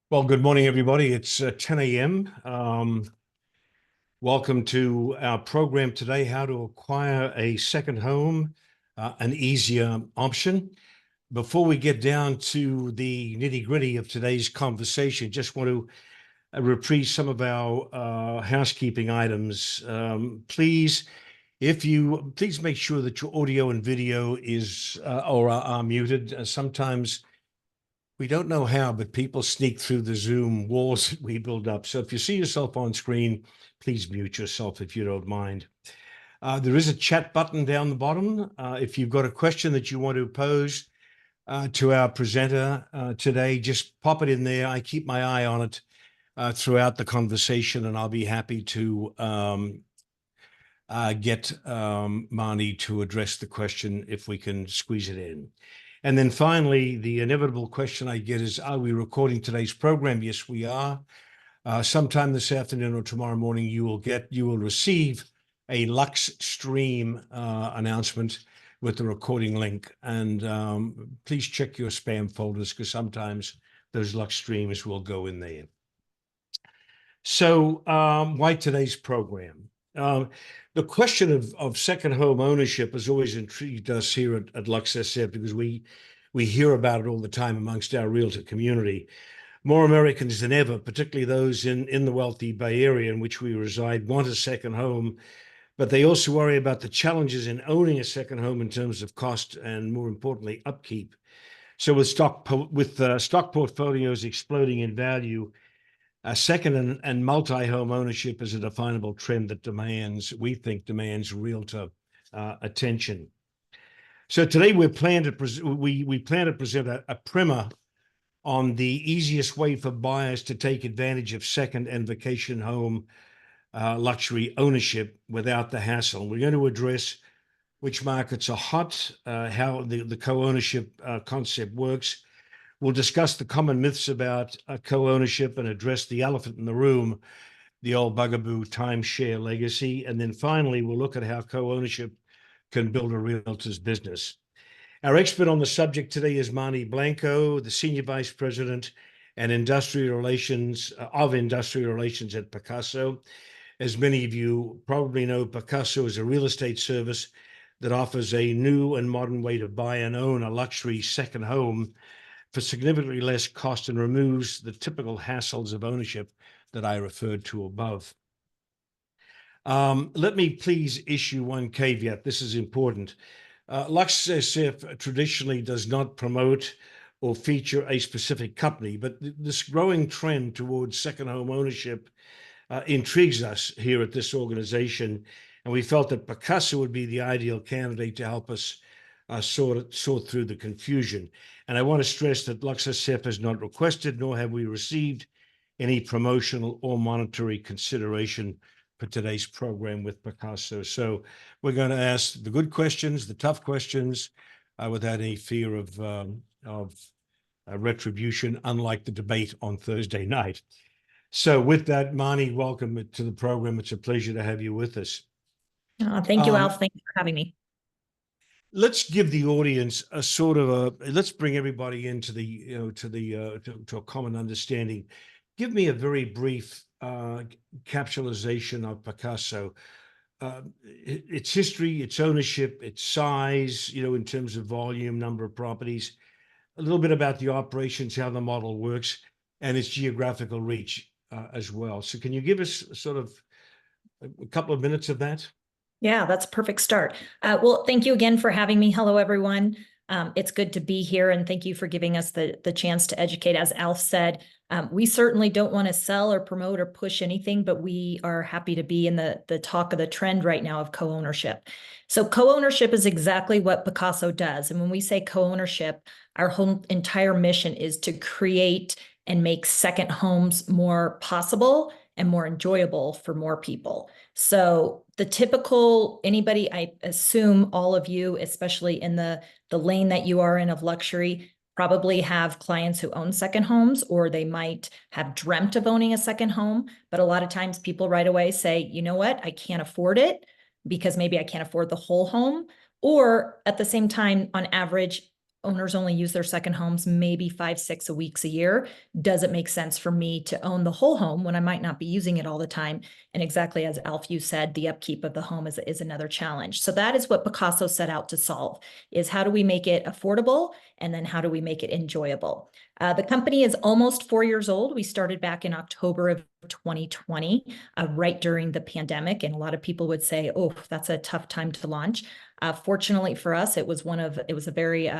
Well, good morning, everybody. It's 10 a.m. Welcome to our program today, How to Acquire a Second Home, an Easier Option. Before we get down to the nitty-gritty of today's conversation, just want to reprise some of our housekeeping items. Please make sure that your audio and video is or are muted. Sometimes we don't know how, but people sneak through the Zoom walls that we build up. So if you see yourself on screen, please mute yourself if you don't mind. There is a chat button down the bottom. If you've got a question that you want to pose to our presenter today, just pop it in there. I keep my eye on it throughout the conversation, and I'll be happy to get Marnie to address the question if we can squeeze it in. And then finally, the inevitable question I get is, are we recording today's program? Yes, we are. Sometime this afternoon or tomorrow morning, you will receive a LuxeStream announcement with the recording link. And please check your spam folders, because sometimes those LuxeStreams will go in there. So why today's program? The question of second home ownership has always intrigued us here at LuxeSF, because we hear about it all the time amongst our realtor community. More Americans than ever, particularly those in the wealthy Bay Area in which we reside, want a second home, but they also worry about the challenges in owning a second home in terms of cost and, more importantly, upkeep. So with stock portfolios exploding in value, second and multi-home ownership is a definable trend that we think demands realtor attention. So today we plan to present a primer on the easiest way for buyers to take advantage of second and vacation home luxury ownership without the hassle. We're going to address which markets are hot, how the co-ownership concept works. We'll discuss the common myths about co-ownership and address the elephant in the room, the old bugaboo timeshare legacy. And then finally, we'll look at how co-ownership can build a realtor's business. Our expert on the subject today is Marnie Blanco, the Senior Vice President and Industrial Relations at Picasso. As many of you probably know, Picasso is a real estate service that offers a new and modern way to buy and own a luxury second home for significantly less cost and removes the typical hassles of ownership that I referred to above. Let me please issue one caveat. This is important. LuxeSF traditionally does not promote or feature a specific company, but this growing trend towards second home ownership intrigues us here at this organization, and we felt that Picasso would be the ideal candidate to help us sort through the confusion. And I want to stress that LuxeSF has not requested, nor have we received any promotional or monetary consideration for today's program with Picasso. So we're going to ask the good questions, the tough questions, without any fear of retribution, unlike the debate on Thursday night. So with that, Marnie, welcome to the program. It's a pleasure to have you with us. Thank you, Alf. Thank you for having me. Let's give the audience let's bring everybody into to a common understanding. Give me a very brief capsulization of Picasso, its history, its ownership, its size, in terms of volume, number of properties, a little bit about the operations, how the model works, and its geographical reach as well. So can you give us sort of a couple of minutes of that? Yeah, that's a perfect start. Well, thank you again for having me. Hello, everyone. It's good to be here, and thank you for giving us the chance to educate. As Alf said, we certainly don't want to sell or promote or push anything, but we are happy to be in the talk of the trend right now of co-ownership. So co-ownership is exactly what Picasso does. And when we say co-ownership, our whole entire mission is to create and make second homes more possible and more enjoyable for more people. So the typical anybody, I assume all of you, especially in the lane that you are in of luxury, probably have clients who own second homes, or they might have dreamt of owning a second home. But a lot of times people right away say, you know what, I can't afford it because maybe I can't afford the whole home. Or at the same time, on average, owners only use their second homes maybe 5, 6 weeks a year. Does it make sense for me to own the whole home when I might not be using it all the time? And exactly as Alf, you said, the upkeep of the home is another challenge. So that is what Picasso set out to solve, is how do we make it affordable? And then how do we make it enjoyable? The company is almost 4 years old. We started back in October of 2020, right during the pandemic. And a lot of people would say, oh, that's a tough time to launch. Fortunately for us, it was a very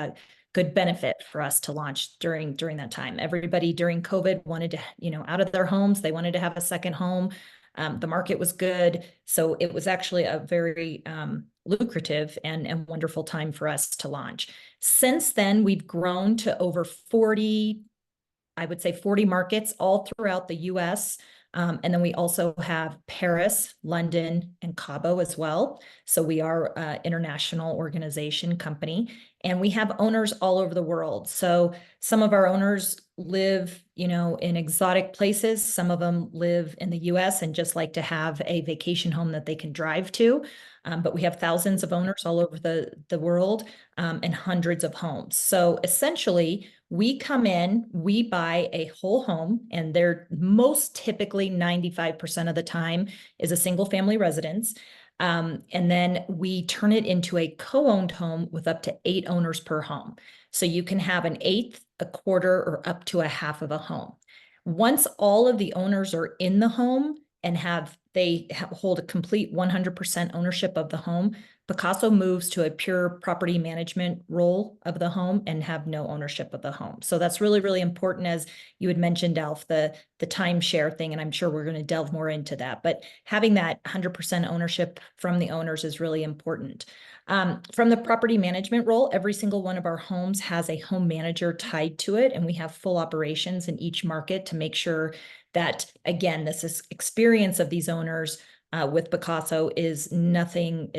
good benefit for us to launch during that time. Everybody during COVID wanted to, out of their homes. They wanted to have a second home. The market was good. So it was actually a very lucrative and wonderful time for us to launch. Since then, we've grown to over 40, I would say 40 markets all throughout the US. And then we also have Paris, London, and Cabo as well. So we are an international organization company, and we have owners all over the world. So some of our owners live, in exotic places. Some of them live in the US and just like to have a vacation home that they can drive to. But we have thousands of owners all over the world, and hundreds of homes. So essentially, we come in, we buy a whole home, and they're most typically 95% of the time is a single family residence. And then we turn it into a co-owned home with up to 8 owners per home. So you can have an eighth, a quarter, or up to a half of a home. Once all of the owners are in the home and hold a complete 100% ownership of the home, Picasso moves to a pure property management role of the home and have no ownership of the home. So that's really, really important, as you had mentioned, Alf, the timeshare thing, and I'm sure we're going to delve more into that. But having that 100% ownership from the owners is really important. From the property management role, every single one of our homes has a home manager tied to it, and we have full operations in each market to make sure that, again, this experience of these owners with Picasso is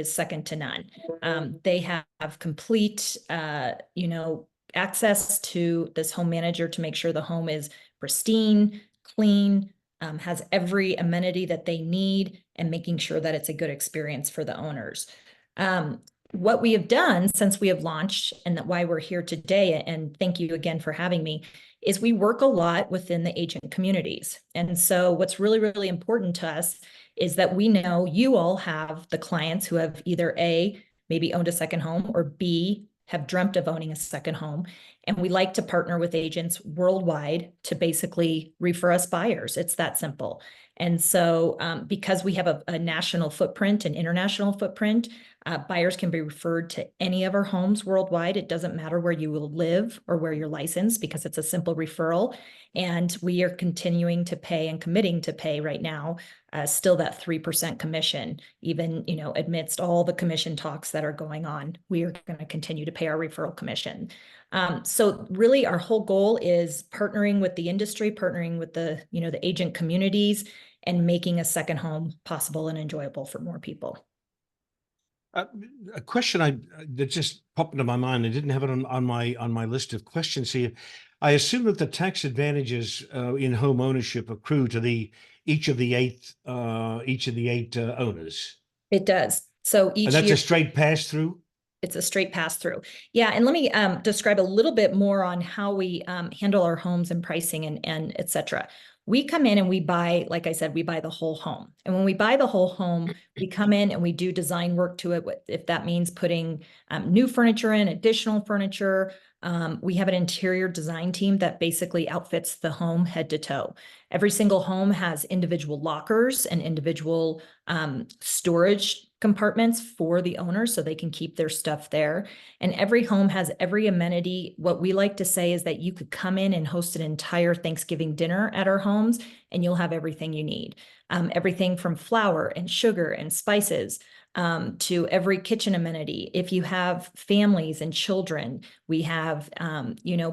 second to none. They have complete, access to this home manager to make sure the home is pristine, clean, has every amenity that they need, and making sure that it's a good experience for the owners. What we have done since we have launched, and why we're here today, and thank you again for having me, is we work a lot within the agent communities. And so what's really, really important to us is that we know you all have the clients who have either A, maybe owned a second home, or B, have dreamt of owning a second home. And we like to partner with agents worldwide to basically refer us buyers. It's that simple. And so because we have a national footprint and international footprint, buyers can be referred to any of our homes worldwide. It doesn't matter where you will live or where you're licensed, because it's a simple referral. And we are continuing to pay and committing to pay right now still that 3% commission, even, amidst all the commission talks that are going on. We are going to continue to pay our referral commission. So really our whole goal is partnering with the industry, partnering with the agent communities, and making a second home possible and enjoyable for more people. A question that just popped into my mind. I didn't have it on my list of questions here. I assume that the tax advantages in home ownership accrue to each of the eight owners. It does. So each and that's year, a straight pass through. It's a straight pass through. Yeah. And let me describe a little bit more on how we handle our homes and pricing and et cetera. We come in and we buy, like I said, we buy the whole home. And when we buy the whole home, we come in and we do design work to it. If that means putting new furniture in, additional furniture, we have an interior design team that basically outfits the home head to toe. Every single home has individual lockers and individual storage compartments for the owners so they can keep their stuff there. And every home has every amenity. What we like to say is that you could come in and host an entire Thanksgiving dinner at our homes and you'll have everything you need. Everything from flour and sugar and spices to every kitchen amenity. If you have families and children, we have,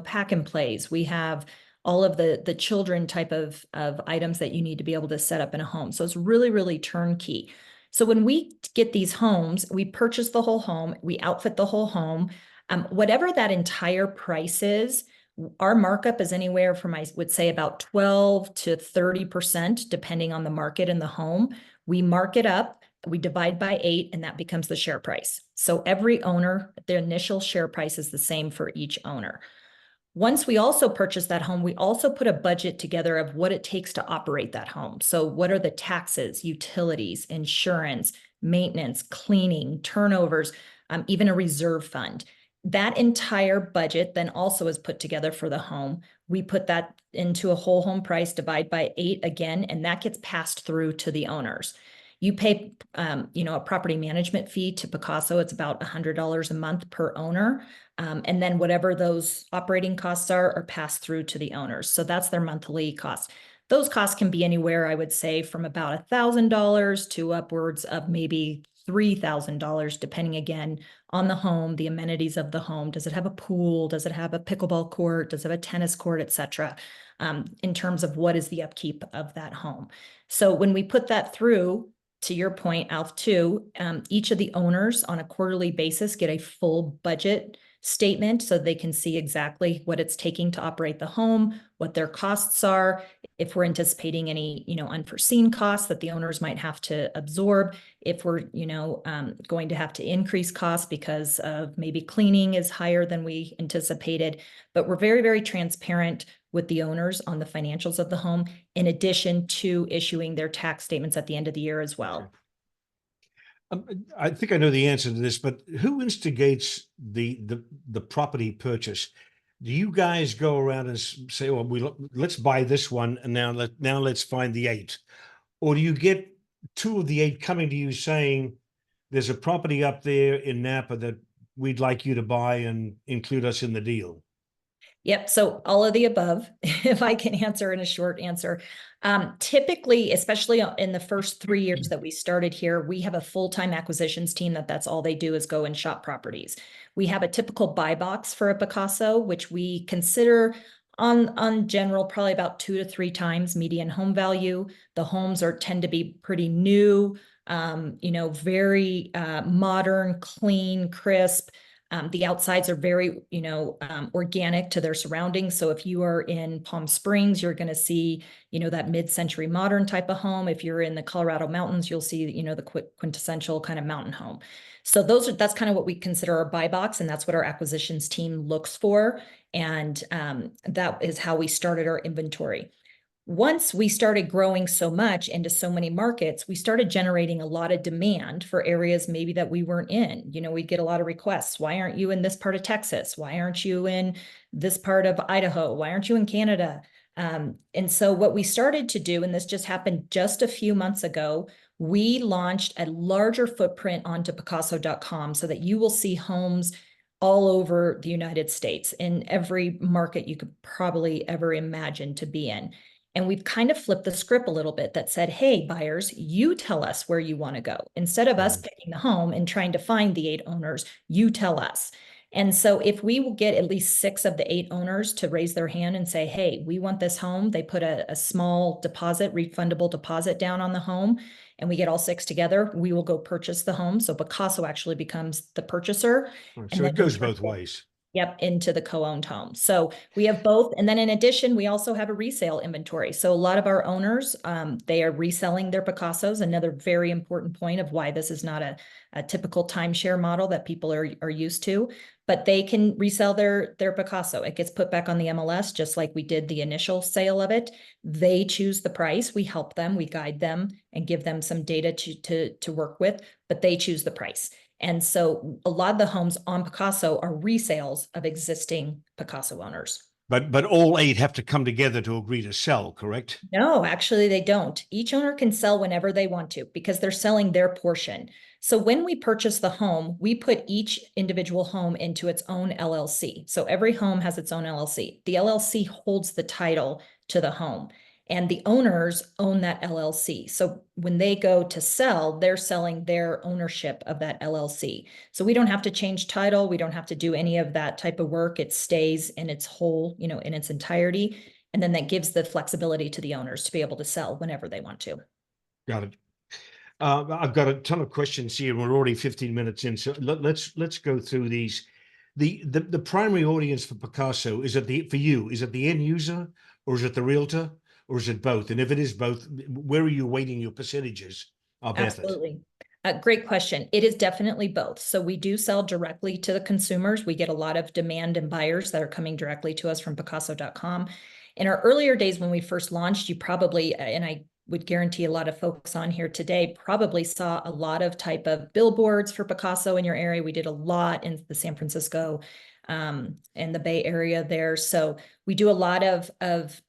pack and plays. We have all of the children type of items that you need to be able to set up in a home. So it's really, really turnkey. So when we get these homes, we purchase the whole home, we outfit the whole home. Whatever that entire price is, our markup is anywhere from, I would say, about 12 to 30%, depending on the market and the home. We mark it up we divide by 8, and that becomes the share price. So every owner, their initial share price is the same for each owner. Once we also purchase that home, we also put a budget together of what it takes to operate that home. So what are the taxes, utilities, insurance, maintenance, cleaning, turnovers, even a reserve fund. That entire budget then also is put together for the home. We put that into a whole home price, divide by 8 again, and that gets passed through to the owners. You pay, a property management fee to Picasso. It's about $100 a month per owner. And then whatever those operating costs are passed through to the owners. So that's their monthly cost. Those costs can be anywhere, I would say, from about $1,000 to upwards of maybe $3,000, depending again on the home, the amenities of the home. Does it have a pool? Does it have a pickleball court? Does it have a tennis court, etc.? In terms of what is the upkeep of that home. So when we put that through, to your point, Alf, too, each of the owners on a quarterly basis get a full budget statement so they can see exactly what it's taking to operate the home, what their costs are, if we're anticipating any, unforeseen costs that the owners might have to absorb, if we're, going to have to increase costs because of maybe cleaning is higher than we anticipated. But we're very, very transparent with the owners on the financials of the home, in addition to issuing their tax statements at the end of the year as well. I think I know the answer to this, but who instigates the property purchase? Do you guys go around and say, "Well, let's buy this one, and now let's find the 8," or do you get 2 of the 8 coming to you saying, "There's a property up there in Napa that we'd like you to buy and include us in the deal"? Yep. So all of the above, if I can answer in a short answer. Typically, especially in the first 3 years that we started here, we have a full-time acquisitions team that's all they do is go and shop properties. We have a typical buy box for a Picasso, which we consider on general, probably about 2 to 3 times median home value. The homes tend to be pretty new, very modern, clean, crisp. The outsides are very, organic to their surroundings. So if you are in Palm Springs, you're going to see, that mid-century modern type of home. If you're in the Colorado mountains, you'll see, the quintessential kind of mountain home. So that's kind of what we consider our buy box, and that's what our acquisitions team looks for. And that is how we started our inventory. Once we started growing so much into so many markets, we started generating a lot of demand for areas maybe that we weren't in. We'd get a lot of requests. Why aren't you in this part of Texas? Why aren't you in this part of Idaho? Why aren't you in Canada? And so what we started to do, and this just happened just a few months ago, we launched a larger footprint onto Picasso.com so that you will see homes all over the United States in every market you could probably ever imagine to be in. And we've kind of flipped the script a little bit that said, hey, buyers, you tell us where you want to go. Instead of us picking the home and trying to find the 8 owners, you tell us. And so if we will get at least 6 of the 8 owners to raise their hand and say, hey, we want this home, they put a small deposit, refundable deposit down on the home, and we get all 6 together, we will go purchase the home. So Picasso actually becomes the purchaser. So it goes both ways. Yep, into the co-owned home. So we have both. And then in addition, we also have a resale inventory. So a lot of our owners, they are reselling their Picassos. Another very important point of why this is not a typical timeshare model that people are used to, but they can resell their Picasso. It gets put back on the MLS, just like we did the initial sale of it. They choose the price. We help them, we guide them and give them some data to work with, but they choose the price. And so a lot of the homes on Picasso are resales of existing Picasso owners. But all 8 have to come together to agree to sell, correct? No, actually they don't. Each owner can sell whenever they want to because they're selling their portion. So when we purchase the home, we put each individual home into its own LLC. So every home has its own LLC. The LLC holds the title to the home, and the owners own that LLC. So when they go to sell, they're selling their ownership of that LLC. So we don't have to change title. We don't have to do any of that type of work. It stays in its whole, in its entirety. And then that gives the flexibility to the owners to be able to sell whenever they want to. Got it. I've got a ton of questions here. We're already 15 minutes in, so let's go through these. The primary audience for Picasso, is it for you? Is it the end user, or is it the realtor, or is it both? And if it is both, where are you weighting your percentages of effort? Absolutely. Great question. It is definitely both. So we do sell directly to the consumers. We get a lot of demand and buyers that are coming directly to us from Picasso.com. In our earlier days when we first launched, you probably, and I would guarantee a lot of folks on here today probably saw a lot of type of billboards for Picasso in your area. We did a lot in the San Francisco and the Bay Area there. So we do a lot of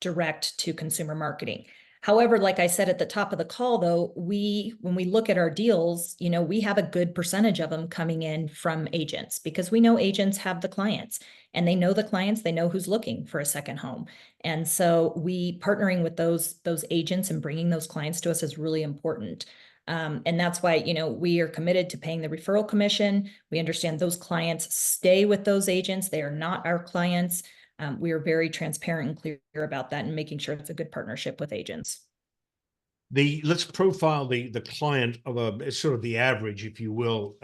direct to consumer marketing. However, like I said at the top of the call, though, when we look at our deals, we have a good percentage of them coming in from agents because we know agents have the clients and they know the clients, they know who's looking for a second home. And so we partnering with those agents and bringing those clients to us is really important. And that's why, we are committed to paying the referral commission. We understand those clients stay with those agents. They are not our clients. We are very transparent and clear about that and making sure it's a good partnership with agents. Let's profile the client of a sort of the average, if you will,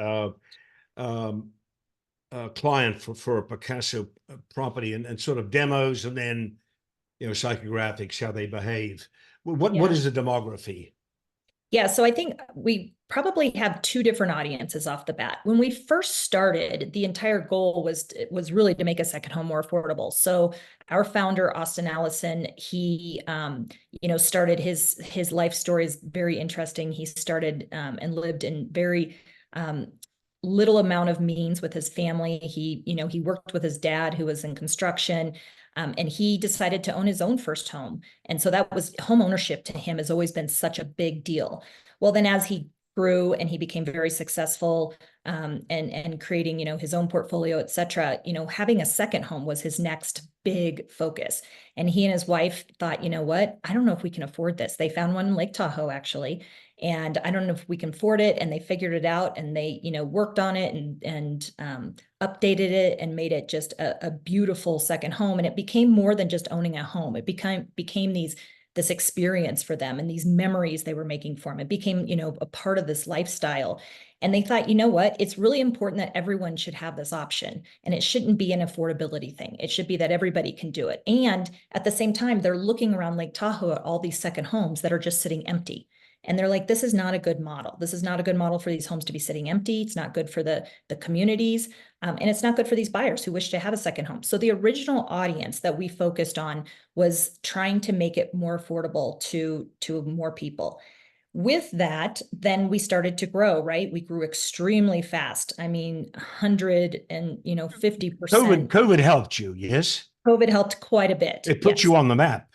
client for a Picasso property, and sort of demos, and then psychographics, how they behave. What is the demography? Yeah, so I think we probably have two different audiences off the bat. When we first started, the entire goal was really to make a second home more affordable. So our founder, Austin Allison, he started his life story is very interesting. He started and lived in very little amount of means with his family. He worked with his dad, who was in construction. And he decided to own his own first home. And so that was home ownership to him has always been such a big deal. Well, then as he grew and he became very successful and creating, his own portfolio, et cetera, having a second home was his next big focus. And he and his wife thought, what? I don't know if we can afford this. They found one in Lake Tahoe, actually. And I don't know if we can afford it. And they figured it out and they, worked on it and updated it and made it just a beautiful second home. And it became more than just owning a home. It became this experience for them and these memories they were making for them. It became, a part of this lifestyle. And they thought, what? It's really important that everyone should have this option. And it shouldn't be an affordability thing. It should be that everybody can do it. And at the same time, they're looking around Lake Tahoe at all these second homes that are just sitting empty. And they're like, this is not a good model. This is not a good model for these homes to be sitting empty. It's not good for the communities. And it's not good for these buyers who wish to have a second home. So the original audience that we focused on was trying to make it more affordable to more people. With that, then we started to grow, right? We grew extremely fast. I mean, 150%. COVID helped you, yes? COVID helped quite a bit. It put Yes. you on the map.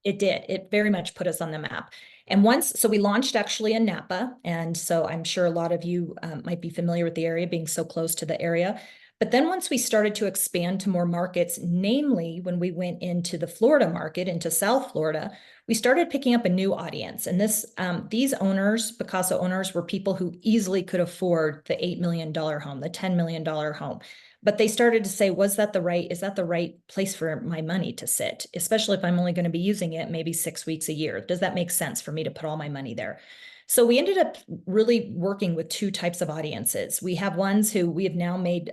It did. It very much put us on the map. And so we launched actually in Napa. And so I'm sure a lot of you might be familiar with the area being so close to the area. But then once we started to expand to more markets, namely when we went into the Florida market, into South Florida, we started picking up a new audience. And these owners, Picasso owners, were people who easily could afford the $8 million home, the $10 million home. But they started to say, is that the right place for my money to sit? Especially if I'm only going to be using it maybe 6 weeks a year. Does that make sense for me to put all my money there? So we ended up really working with two types of audiences. We have ones who we have now made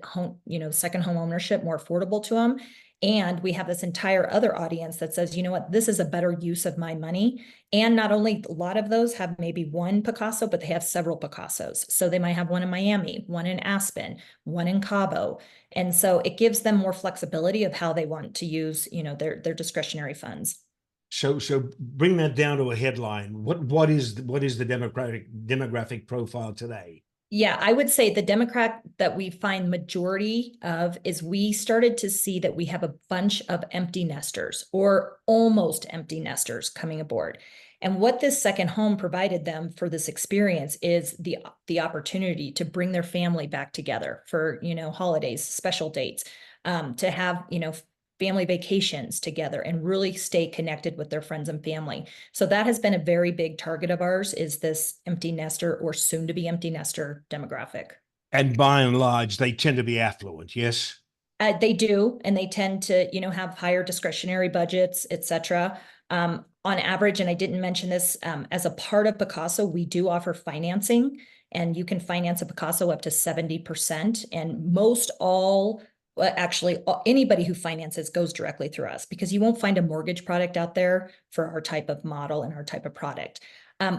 second home ownership more affordable to them. And we have this entire other audience that says, what, this is a better use of my money. And not only a lot of those have maybe one Picasso, but they have several Picassos. So they might have one in Miami, one in Aspen, one in Cabo. And so it gives them more flexibility of how they want to use, their discretionary funds. So bring that down to a headline. What is the demographic profile today? Yeah, I would say the Democrat that we find majority of is we started to see that we have a bunch of empty nesters or almost empty nesters coming aboard. And what this second home provided them for this experience is the opportunity to bring their family back together for, holidays, special dates, to have, family vacations together and really stay connected with their friends and family. So that has been a very big target of ours, is this empty nester or soon to be empty nester demographic. And by and large, they tend to be affluent, yes? They do, and they tend to, have higher discretionary budgets, et cetera. On average, and I didn't mention this, as a part of Picasso, we do offer financing, and you can finance a Picasso up to 70%. And anybody who finances goes directly through us because you won't find a mortgage product out there for our type of model and our type of product.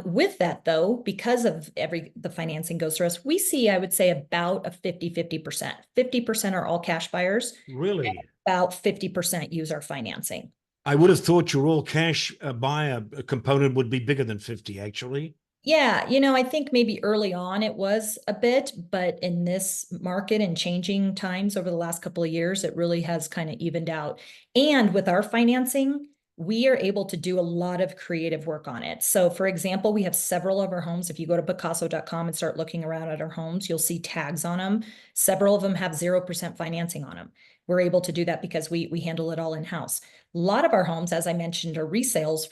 With that though, because of the financing goes through us, we see, I would say about a 50-50%. 50% are all cash buyers, Really? about 50% use our financing. I would have thought your all cash buyer component would be bigger than 50, actually. Yeah, I think maybe early on it was a bit, but in this market and changing times over the last couple of years, it really has kind of evened out. And with our financing, we are able to do a lot of creative work on it. So, for example, we have several of our homes. If you go to Picasso.com and start looking around at our homes, you'll see tags on them. Several of them have 0% financing on them. We're able to do that because we handle it all in-house. A lot of our homes, as I mentioned, are resales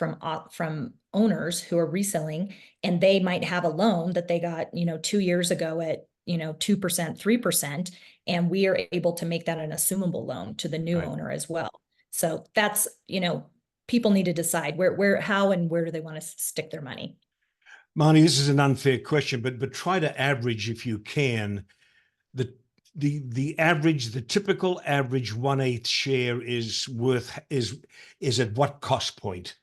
from owners who are reselling, and they might have a loan that they got, 2 years ago at, 2%, 3%, and we are able to make that an assumable loan to the new Right. owner as well. So that's, people need to decide how and where do they want to stick their money. Marnie, this is an unfair question, but try to average if you can. The the typical average 1/8 share is at what cost point?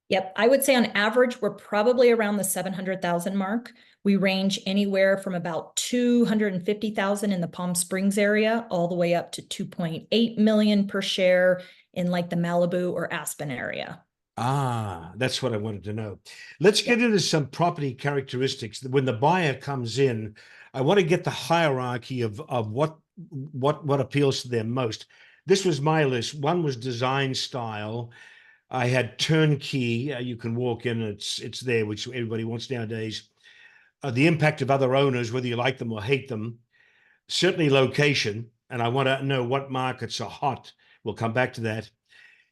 Yep. I would say on average, we're probably around the 700,000 mark. We range anywhere from about 250,000 in the Palm Springs area, all the way up to 2.8 million per share in like the Malibu or Aspen area. Ah, that's what I wanted to know. Let's Yep. get into some property characteristics. When the buyer comes in, I want to get the hierarchy of what appeals to them most. This was my list. One was design style. I had turnkey. You can walk in, it's there, which everybody wants nowadays. The impact of other owners, whether you like them or hate them. Certainly location, and I want to know what markets are hot. We'll come back to that.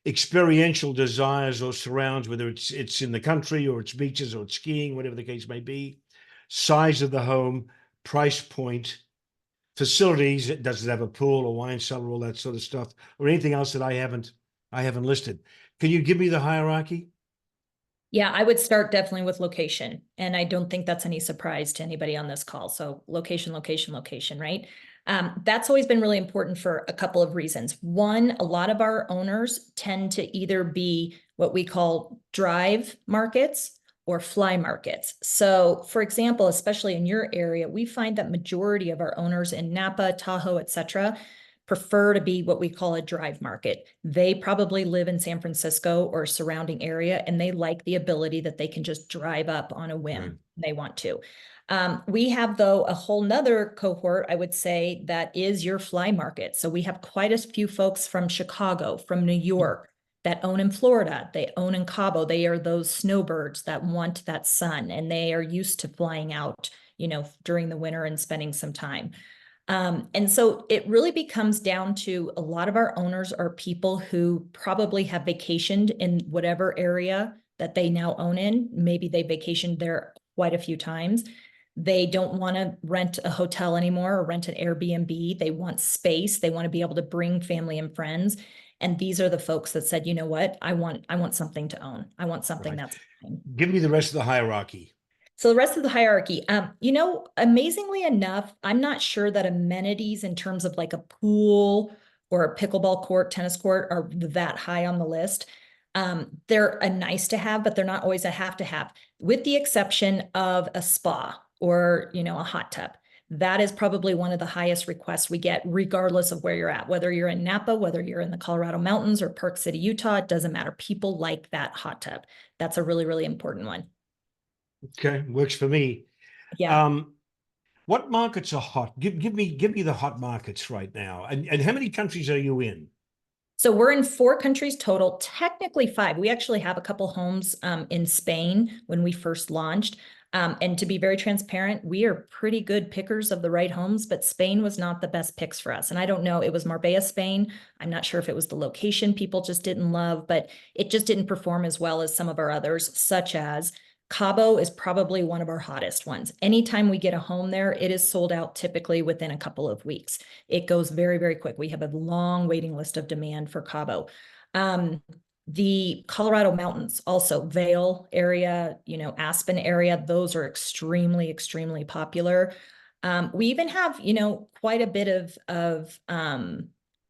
Experiential desires or surrounds, whether it's in the country or it's beaches or it's skiing, whatever the case may be. Size of the home, price point, facilities. Does it have a pool, a wine cellar, all that sort of stuff, or anything else that I haven't listed? Can you give me the hierarchy? Yeah, I would start definitely with location. And I don't think that's any surprise to anybody on this call. So location, location, location, right? That's always been really important for a couple of reasons. One, a lot of our owners tend to either be what we call drive markets or fly markets. So for example, especially in your area, we find that majority of our owners in Napa, Tahoe, et cetera, prefer to be what we call a drive market. They probably live in San Francisco or surrounding area, and they like the ability that they can just drive up on a whim. Right. They want to. We have, though, a whole nother cohort, I would say, that is your fly market. So we have quite a few folks from Chicago, from New York, that own in Florida. They own in Cabo. They are those snowbirds that want that sun, and they are used to flying out, during the winter and spending some time. And so it really becomes down to a lot of our owners are people who probably have vacationed in whatever area that they now own in. Maybe they vacationed there quite a few times. They don't want to rent a hotel anymore or rent an Airbnb. They want space. They want to be able to bring family and friends. And these are the folks that said, you know what, I want something to own. I want something Right. that's mine. Give me the rest of the hierarchy. So the rest of the hierarchy, amazingly enough, I'm not sure that amenities in terms of like a pool or a pickleball court, tennis court are that high on the list. They're a nice to have, but they're not always a have to have, with the exception of a spa or, a hot tub. That is probably one of the highest requests we get, regardless of where you're at, whether you're in Napa, whether you're in the Colorado Mountains or Park City, Utah, it doesn't matter. People like that hot tub. That's a really, really important one. Okay, works for me. Yeah. Um, what markets are hot? Give me the hot markets right now. And how many countries are you in? So we're in 4 countries total, technically 5. We actually have a couple homes in Spain when we first launched. And to be very transparent, we are pretty good pickers of the right homes, but Spain was not the best picks for us. And I don't know, it was Marbella, Spain. I'm not sure if it was the location people just didn't love, but it just didn't perform as well as some of our others, such as Cabo is probably one of our hottest ones. Anytime we get a home there, it is sold out typically within a couple of weeks. It goes very, very quick. We have a long waiting list of demand for Cabo. The Colorado Mountains, also Vail area, Aspen area, those are extremely, extremely popular. We even have, quite a bit of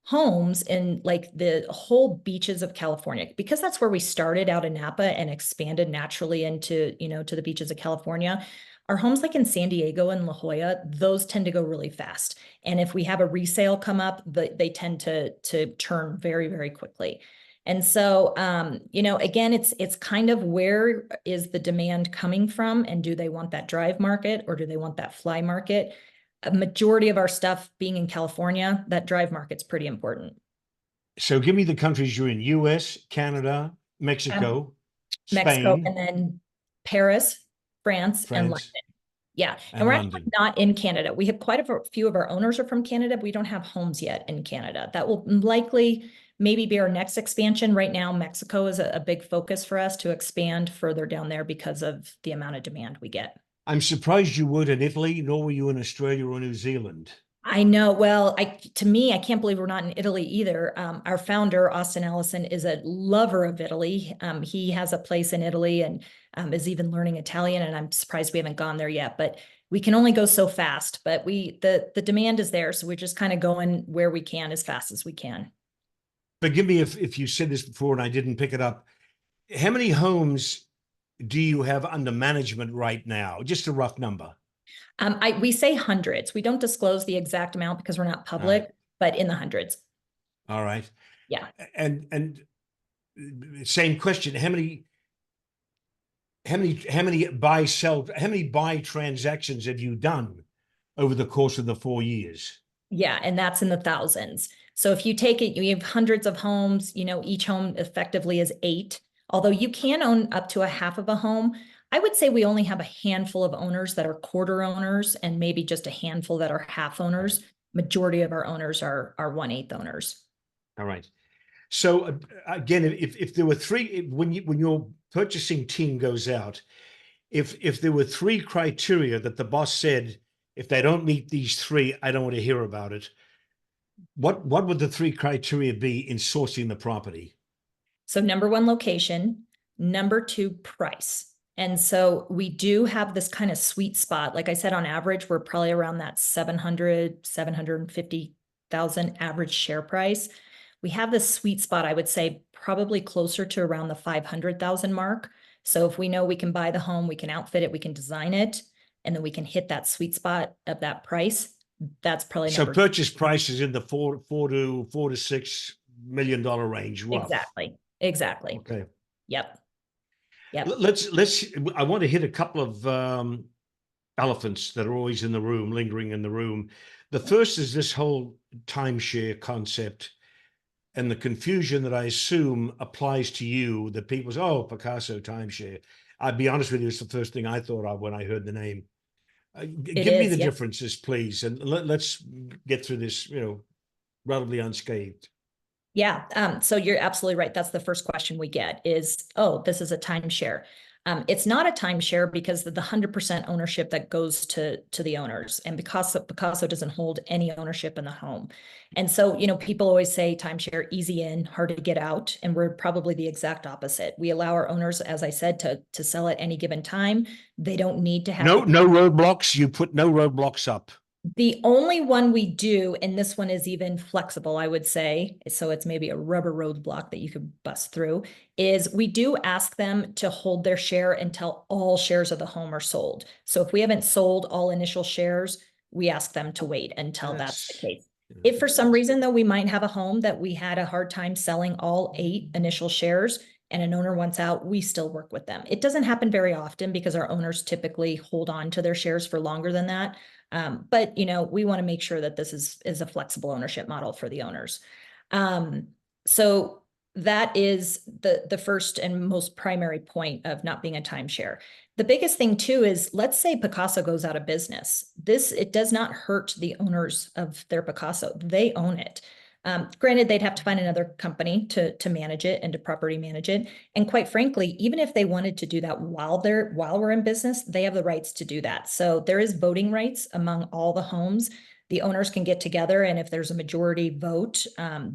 homes in like the whole beaches of California, because that's where we started out in Napa and expanded naturally into, to the beaches of California. Our homes like in San Diego and La Jolla, those tend to go really fast. And if we have a resale come up, they tend to turn very, very quickly. And so, again, it's kind of where is the demand coming from, and do they want that drive market or do they want that fly market? A majority of our stuff being in California, that drive market's pretty important. So give me the countries you're in: US, Canada, Um, Mexico, Mexico, and Spain, then Paris, France, and London. France, Yeah. And and we're actually London. not in Canada. We have quite a few of our owners are from Canada, but we don't have homes yet in Canada. That will likely maybe be our next expansion. Right now, Mexico is a big focus for us to expand further down there because of the amount of demand we get. I'm surprised you weren't in Italy, nor were you in Australia or New Zealand. I know. Well, to me, I can't believe we're not in Italy either. Our founder, Austin Allison, is a lover of Italy. He has a place in Italy and is even learning Italian. And I'm surprised we haven't gone there yet. But we can only go so fast. But the demand is there, so we're just kind of going where we can as fast as we can. Forgive me if you said this before and I didn't pick it up. How many homes do you have under management right now? Just a rough number. We say hundreds. We don't disclose the exact amount because we're not All right. public, but in the hundreds. All right. Yeah. And same question. How many buy transactions have you done over the course of the 4 years? Yeah, and that's in the thousands. So if you take it, you have hundreds of homes, each home effectively is 8. Although you can own up to a half of a home, I would say we only have a handful of owners that are quarter owners and maybe just a handful that are half owners. Majority of our owners are 1/8 owners. All right. So again, if there were three, when your purchasing team goes out, if there were three criteria that the boss said, if they don't meet these three, I don't want to hear about it. What would the three criteria be in sourcing the property? So number one, location. Number two, price. And so we do have this kind of sweet spot. Like I said, on average, we're probably around that 750,000 average share price. We have this sweet spot, I would say, probably closer to around the 500,000 mark. So if we know we can buy the home, we can outfit it, we can design it, and then we can hit that sweet spot of that price. That's probably So number two. purchase price is in the $4 to $6 million range, rough. Exactly. Exactly. Okay. Yep. Yep. Let's. I want to hit a couple of elephants that are always in the room, lingering in the room. The first is this whole timeshare concept and the confusion that I assume applies to you, that people say, oh, Picasso timeshare. I'll be honest with you, it's the first thing I thought of when I heard the name. It Give me is. the Yep. differences, please, and let's get through this, relatively unscathed. Yeah. So you're absolutely right. That's the first question we get is, oh, this is a timeshare. It's not a timeshare because of the 100% ownership that goes to the owners, and Picasso doesn't hold any ownership in the home. And so, people always say timeshare, easy in, hard to get out, and we're probably the exact opposite. We allow our owners, as I said, to sell at any given time. They don't need to have No roadblocks. You put no roadblocks up. The only one we do, and this one is even flexible, I would say, so it's maybe a rubber roadblock that you could bust through, is we do ask them to hold their share until all shares of the home are sold. So if we haven't sold all initial shares, we ask them to wait until that's the case. If for some reason, though, we might have a home that we had a hard time selling all 8 initial shares and an owner wants out, we still work with them. It doesn't happen very often because our owners typically hold on to their shares for longer than that. But we want to make sure that this is a flexible ownership model for the owners. So that is the first and most primary point of not being a timeshare. The biggest thing too is, let's say Picasso goes out of business. It does not hurt the owners of their Picasso. They own it. Granted, they'd have to find another company to manage it and to property manage it. And quite frankly, even if they wanted to do that while we're in business, they have the rights to do that. So there is voting rights among all the homes. The owners can get together, and if there's a majority vote,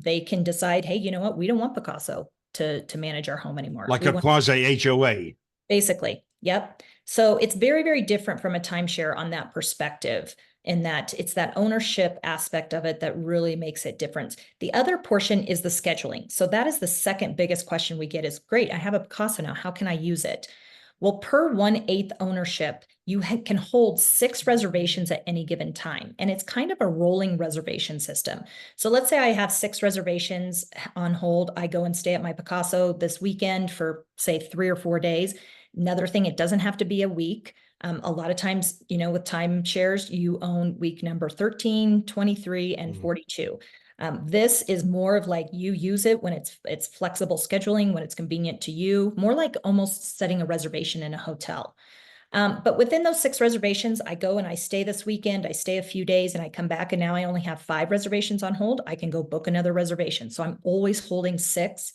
they can decide, hey, you know what? We don't want Picasso to manage our home anymore. Like a quasi HOA. Basically, yep. So it's very, very different from a timeshare on that perspective. in that it's that ownership aspect of it that really makes it different. The other portion is the scheduling. So that is the second biggest question we get is, great, I have a Picasso now, how can I use it? Well, per 1/8 ownership, you can hold 6 reservations at any given time. And it's kind of a rolling reservation system. So let's say I have 6 reservations on hold. I go and stay at my Picasso this weekend for, say, 3 or 4 days. Another thing, it doesn't have to be a week. A lot of times, with timeshares, you own week number 13, 23, and 42. This is more of like you use it when it's flexible scheduling, when it's convenient to you, more like almost setting a reservation in a hotel. But within those 6 reservations, I go and I stay this weekend, I stay a few days and I come back and now I only have 5 reservations on hold. I can go book another reservation. So I'm always holding 6.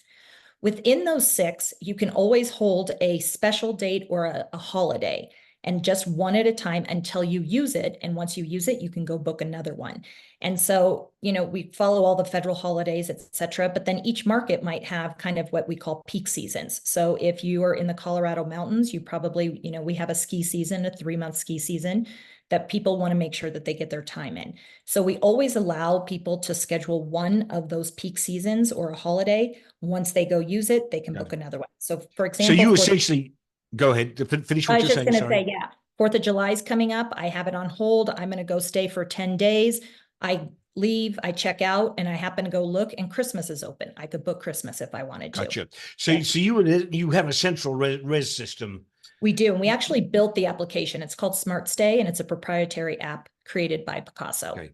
Within those 6, you can always hold a special date or a holiday, and just one at a time until you use it. And once you use it, you can go book another one. And so, we follow all the federal holidays, et cetera, but then each market might have kind of what we call peak seasons. So if you are in the Colorado mountains, you probably, we have a ski season, a 3-month ski season that people want to make sure that they get their time in. So we always allow people to schedule one of those peak seasons or a holiday. Once they go use it, they can book another one. So for So example, you essentially go ahead, finish I what was you're just saying. going to Sorry. say, yeah, 4th of July is coming up. I have it on hold. I'm going to go stay for 10 days. I leave, I check out, and I happen to go look, and Christmas is open. I could book Christmas if I wanted to. Gotcha. So, Yeah. so you have a central res system. We do, and we actually built the application. It's called Smart Stay, and it's a proprietary app created by Picasso. Okay.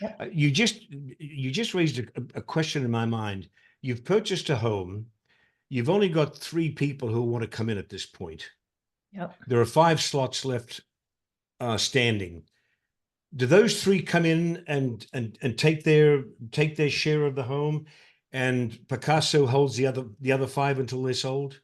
Yep. You just raised a question in my mind. You've purchased a home. You've only got 3 people who want to come in at this point. Yep. There are 5 slots left standing. Do those 3 come in and take their share of the home, and Picasso holds the other 5 until they're sold?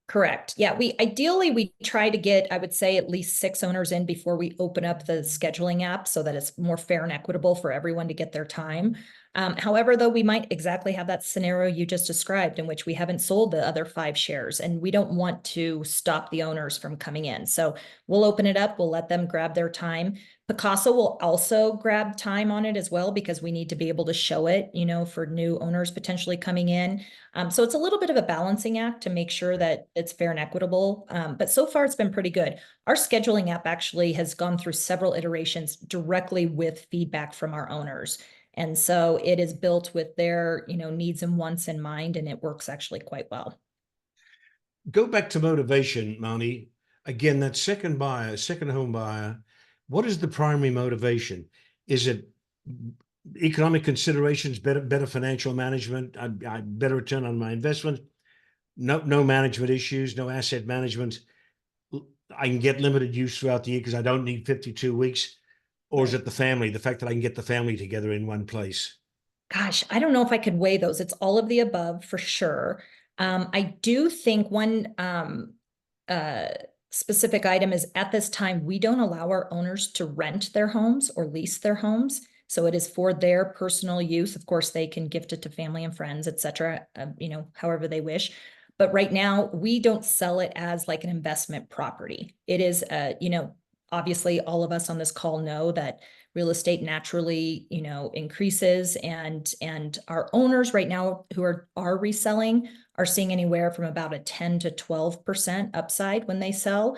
Correct. Yeah, we try to get, I would say, at least 6 owners in before we open up the scheduling app so that it's more fair and equitable for everyone to get their time. However, though, we might exactly have that scenario you just described in which we haven't sold the other 5 shares, and we don't want to stop the owners from coming in. So we'll open it up, we'll let them grab their time. Picasso will also grab time on it as well because we need to be able to show it, for new owners potentially coming in. So it's a little bit of a balancing act to make sure that it's fair and equitable. But so far it's been pretty good. Our scheduling app actually has gone through several iterations directly with feedback from our owners. And so it is built with their, needs and wants in mind, and it works actually quite well. Go back to motivation, Marnie. Again, that second home buyer, what is the primary motivation? Is it economic considerations, better financial management, better return on my investment, no management issues, no asset management? I can get limited use throughout the year because I don't need 52 weeks. Or is it the fact that I can get the family together in one place? Gosh, I don't know if I could weigh those. It's all of the above for sure. I do think one specific item is, at this time, we don't allow our owners to rent their homes or lease their homes. So it is for their personal use. Of course, they can gift it to family and friends, et cetera, however they wish. But right now, we don't sell it as like an investment property. It is, obviously all of us on this call know that real estate naturally, increases, and our owners right now who are reselling are seeing anywhere from about a 10 to 12% upside when they sell.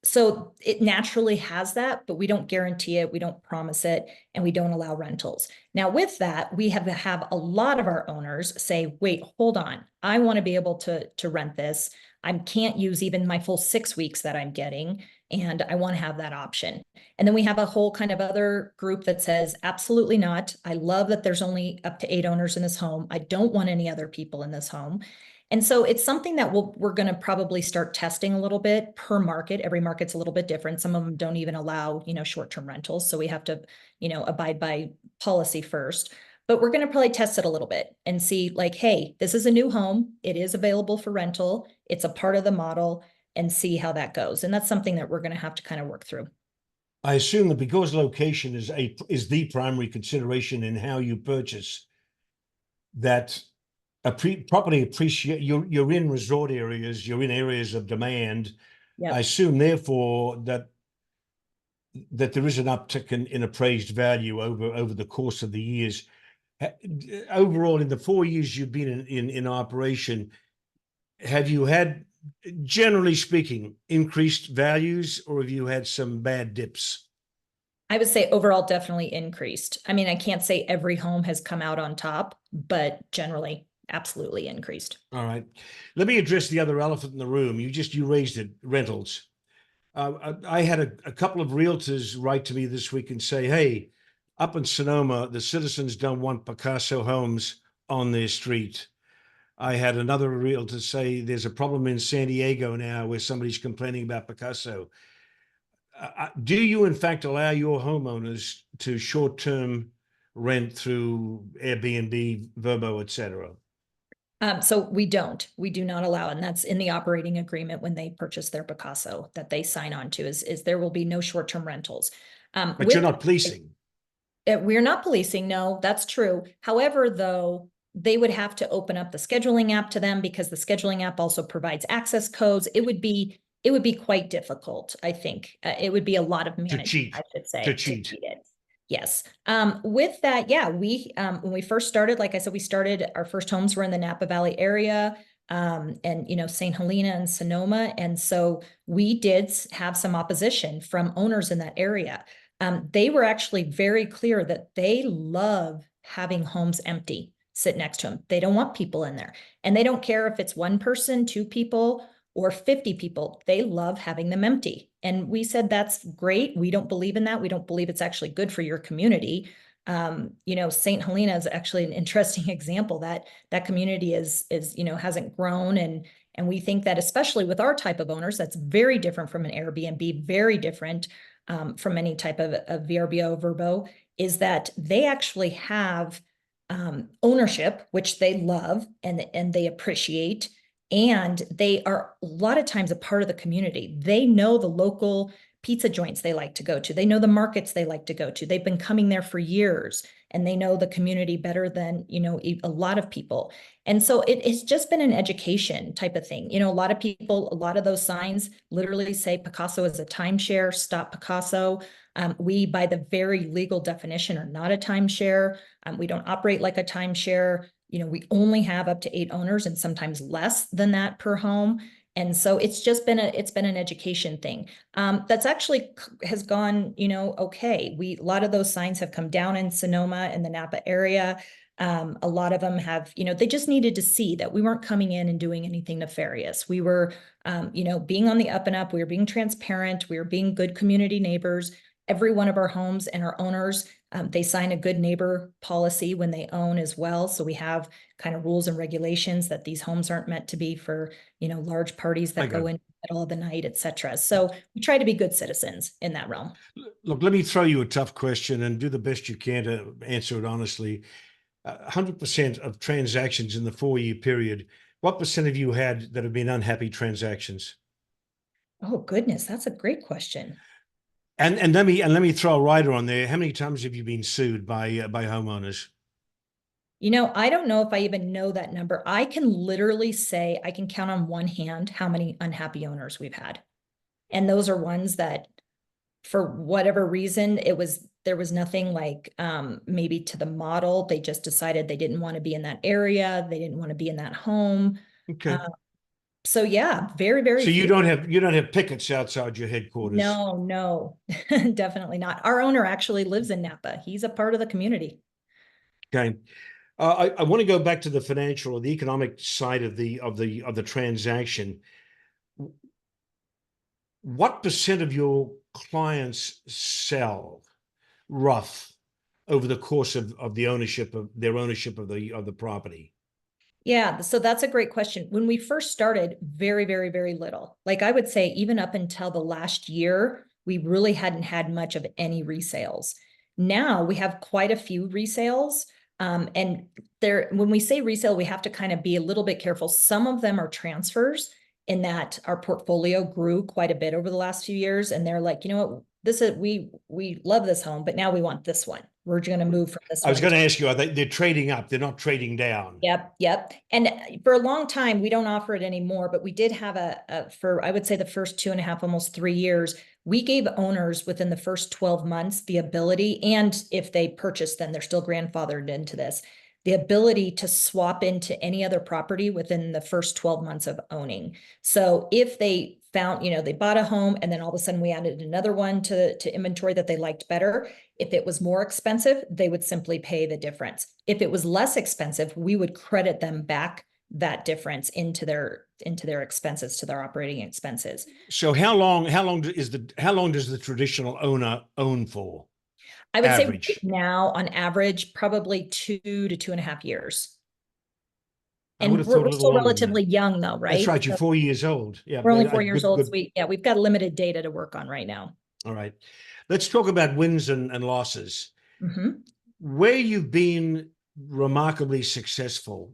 So it naturally has that, but we don't guarantee it, we don't promise it, and we don't allow rentals. Now, with that, we have to have a lot of our owners say, wait, hold on, I want to be able to rent this. I can't use even my full 6 weeks that I'm getting, and I want to have that option. And then we have a whole kind of other group that says, absolutely not. I love that there's only up to 8 owners in this home. I don't want any other people in this home. And so it's something that we're going to probably start testing a little bit per market. Every market's a little bit different. Some of them don't even allow, short-term rentals. So we have to, abide by policy first. But we're going to probably test it a little bit and see, like, hey, this is a new home. It is available for rental. It's a part of the model, and see how that goes. And that's something that we're going to have to kind of work through. I assume that because location is the primary consideration in how you purchase, that property appreciate, you're in resort areas, you're in areas of demand. Yep. I assume therefore that that there is an uptick in appraised value over the course of the years. Overall, in the 4 years you've been in operation, have you had, generally speaking, increased values, or have you had some bad dips? I would say overall definitely increased. I mean, I can't say every home has come out on top, but generally absolutely increased. All right. Let me address the other elephant in the room. You raised it, rentals. I had a couple of realtors write to me this week and say, hey, up in Sonoma, the citizens don't want Picasso homes on their street. I had another realtor say there's a problem in San Diego now where somebody's complaining about Picasso. Do you, in fact, allow your homeowners to short-term rent through Airbnb, Verbo, et cetera? So we do not allow, and that's in the operating agreement when they purchase their Picasso that they sign on to is there will be no short-term rentals. But you're not policing. We're not policing. No, that's true. However, though, they would have to open up the scheduling app to them because the scheduling app also provides access codes. It would be quite difficult. I think it would be a lot of management, I should say, to to cheat. cheat it. Yes. With that, yeah, when we first started, like I said, our first homes were in the Napa Valley area, and St. Helena and Sonoma. And so we did have some opposition from owners in that area. They were actually very clear that they love having homes empty, sit next to them. They don't want people in there. And they don't care if it's one person, two people, or 50 people. They love having them empty. And we said, that's great. We don't believe in that. We don't believe it's actually good for your community. St. Helena is actually an interesting example that community hasn't grown. And we think that especially with our type of owners, that's very different from an Airbnb, very different from any type of VRBO, Verbo, is that they actually have ownership, which they love and they appreciate. And they are a lot of times a part of the community. They know the local pizza joints they like to go to. They know the markets they like to go to. They've been coming there for years and they know the community better than, a lot of people. And so it's just been an education type of thing. A lot of those signs literally say Picasso is a timeshare, stop Picasso. We, by the very legal definition, are not a timeshare. We don't operate like a timeshare. We only have up to 8 owners and sometimes less than that per home. And so it's been an education thing. That's actually has gone, okay. A lot of those signs have come down in Sonoma and the Napa area. A lot of them have, they just needed to see that we weren't coming in and doing anything nefarious. We were, being on the up and up. We were being transparent. We were being good community neighbors. Every one of our homes and our owners, they sign a good neighbor policy when they own as well. So we have kind of rules and regulations that these homes aren't meant to be for, large parties that go in the middle of the night, et cetera. So we try to be good citizens in that realm. Look, let me throw you a tough question and do the best you can to answer it honestly. 100% of transactions in the 4-year period, what percent have you had that have been unhappy transactions? Oh, goodness, that's a great question. And let me throw a rider on there. How many times have you been sued by homeowners? I don't know if I even know that number. I can literally say I can count on one hand how many unhappy owners we've had. And those are ones that, for whatever reason, there was nothing like maybe to the model. They just decided they didn't want to be in that area. They didn't want to be in that home. Okay. So yeah, very, very So few. you don't have pickets outside your headquarters? No, definitely not. Our owner actually lives in Napa. He's a part of the community. Okay. I want to go back to the financial or the economic side of the transaction. What percent of your clients sell rough over the course of their ownership of the property? Yeah, so that's a great question. When we first started, very, very, very little. Like I would say, even up until the last year, we really hadn't had much of any resales. Now we have quite a few resales. And when we say resale, we have to kind of be a little bit careful. Some of them are transfers in that our portfolio grew quite a bit over the last few years. And they're like, what, we love this home, but now we want this one. We're going to move from this one. I was going to ask you, they're trading up, they're not trading down? Yep. And for a long time, we don't offer it anymore, but we did have for, I would say, the first 2.5, almost 3 years, we gave owners within the first 12 months the ability, and if they purchase, then they're still grandfathered into this, the ability to swap into any other property within the first 12 months of owning. So if they found, they bought a home and then all of a sudden we added another one to inventory that they liked better. If it was more expensive, they would simply pay the difference. If it was less expensive, we would credit them back that difference into their expenses, to their operating expenses. So how long does the traditional owner own for? I would say right Average. now, on average, probably 2 to 2.5 years. I would And have we're, thought a we're little still longer than that. relatively young though, That's right? right. You're So 4 years old. Yeah, we're only but 4 years old. So good. we've got limited data to work on right now. All right. Let's talk about wins and losses. Mm-hmm. Where you've been remarkably successful,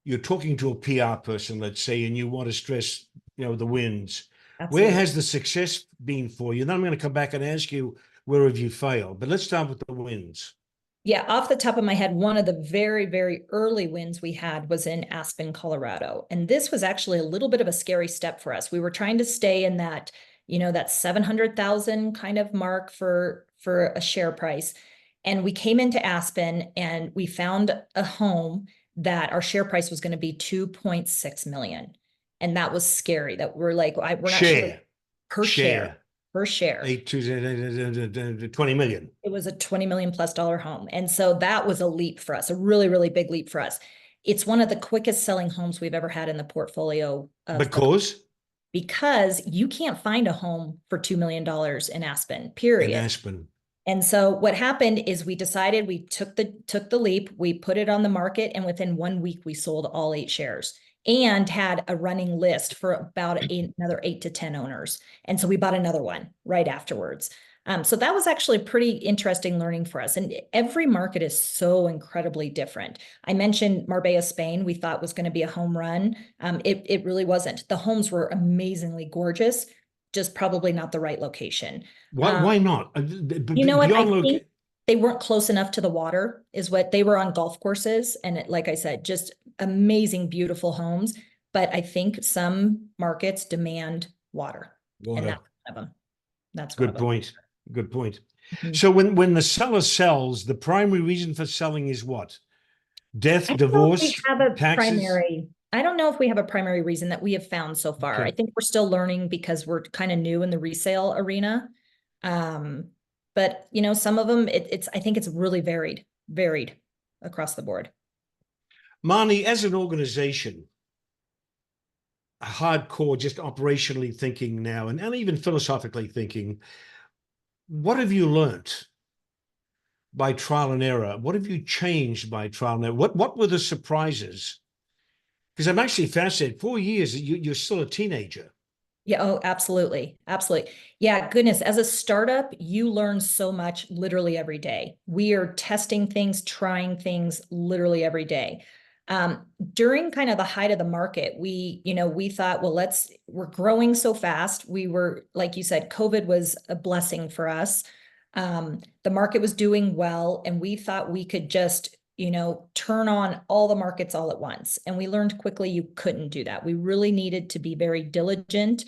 you're talking to a PR person, let's say, and you want to stress, the wins. Where Absolutely. has the success been for you? Then I'm going to come back and ask you, where have you failed? But let's start with the wins. Yeah, off the top of my head, one of the very, very early wins we had was in Aspen, Colorado. And this was actually a little bit of a scary step for us. We were trying to stay in that, that 700,000 kind of mark for a share price. And we came into Aspen and we found a home that our share price was going to be 2.6 million. And that was scary, that we're like, we're not sure per share. Per share. 20 million. It was a 20 million plus dollar home. And so that was a leap for us, a really, really big leap for us. It's one of the quickest selling homes we've ever had in the portfolio because you can't find a home for $2 million in Aspen, period. In Aspen. And so what happened is we decided, we took the leap, we put it on the market, and within 1 week we sold all 8 shares and had a running list for about another 8 to 10 owners. And so we bought another one right afterwards. So that was actually a pretty interesting learning for us. And every market is so incredibly different. I mentioned Marbella, Spain, we thought was going to be a home run. It really wasn't. The homes were amazingly gorgeous, just probably not the right location. Why not? You know what? I think they weren't close enough to the water, is what they were on golf courses. And like I said, just amazing, beautiful homes. But I think some markets demand water. And that's one of them. That's good point. Good point. Mm-hmm. So when the seller sells, the primary reason for selling is what? Death, divorce, taxes? I don't know if we have a primary reason that we have found so far. Okay. I think we're still learning because we're kind of new in the resale arena. But some of them, I think it's really varied across the board. Marnie, as an organization, hardcore, just operationally thinking now, and even philosophically thinking, what have you learnt by trial and error? What have you changed by trial and error? What were the surprises? Because I'm actually fascinated. 4 years, you're still a teenager. Yeah. Oh, absolutely. Absolutely. Yeah. Goodness. As a startup, you learn so much literally every day. We are testing things, trying things literally every day. During kind of the height of the market, we thought, well, we're growing so fast. We were, like you said, COVID was a blessing for us. The market was doing well, and we thought we could just turn on all the markets all at once. And we learned quickly you couldn't do that. We really needed to be very diligent